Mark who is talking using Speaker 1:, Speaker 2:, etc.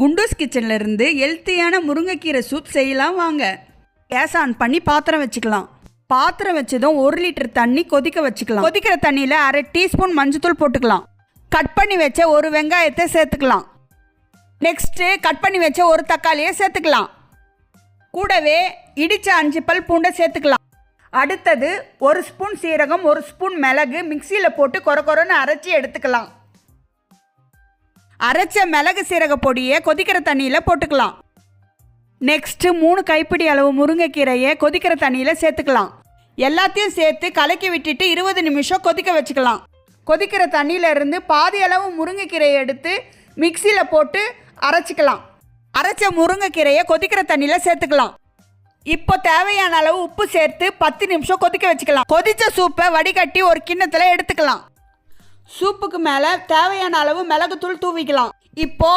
Speaker 1: குண்டூஸ் கிச்சன்ல இருந்து ஹெல்த்தியான முருங்கைக்கீரை சூப் செய்யலாம் வாங்க. கேஸ் ஆன் பண்ணி பாத்திரம் வச்சுக்கலாம். பாத்திரம் வச்சதும் 1 லிட்டர் தண்ணி கொதிக்க வச்சுக்கலாம். கொதிக்கிற தண்ணியில் அரை டீஸ்பூன் மஞ்சத்தூள் போட்டுக்கலாம். கட் பண்ணி வச்ச ஒரு வெங்காயத்தை சேர்த்துக்கலாம். நெக்ஸ்ட்டு கட் பண்ணி வச்ச ஒரு தக்காளியை சேர்த்துக்கலாம். கூடவே இடித்த 5 பல் பூண்டை சேர்த்துக்கலாம். அடுத்தது 1 ஸ்பூன் சீரகம், 1 ஸ்பூன் மிளகு மிக்சியில் போட்டு கொரன்னு அரைச்சி எடுத்துக்கலாம். அரைச்ச மிளகு சீரக பொடியை கொதிக்கிற தண்ணியில் போட்டுக்கலாம். நெக்ஸ்ட்டு 3 கைப்பிடி அளவு முருங்கைக்கீரையை கொதிக்கிற தண்ணியில் சேர்த்துக்கலாம். எல்லாத்தையும் சேர்த்து கலக்கி விட்டுட்டு 20 நிமிஷம் கொதிக்க வச்சுக்கலாம். கொதிக்கிற தண்ணியிலேருந்து பாதி அளவு முருங்கைக்கீரையை எடுத்து மிக்சியில் போட்டு அரைச்சிக்கலாம். அரைச்ச முருங்கைக்கீரையை கொதிக்கிற தண்ணியில் சேர்த்துக்கலாம். இப்போ தேவையான அளவு உப்பு சேர்த்து 10 நிமிஷம் கொதிக்க வச்சுக்கலாம். கொதித்த சூப்பை வடிகட்டி ஒரு கிண்ணத்தில் எடுத்துக்கலாம். சூப்புக்கு மேலே தேவையான அளவு மிளகுத்தூள் தூவிக்கலாம். இப்போ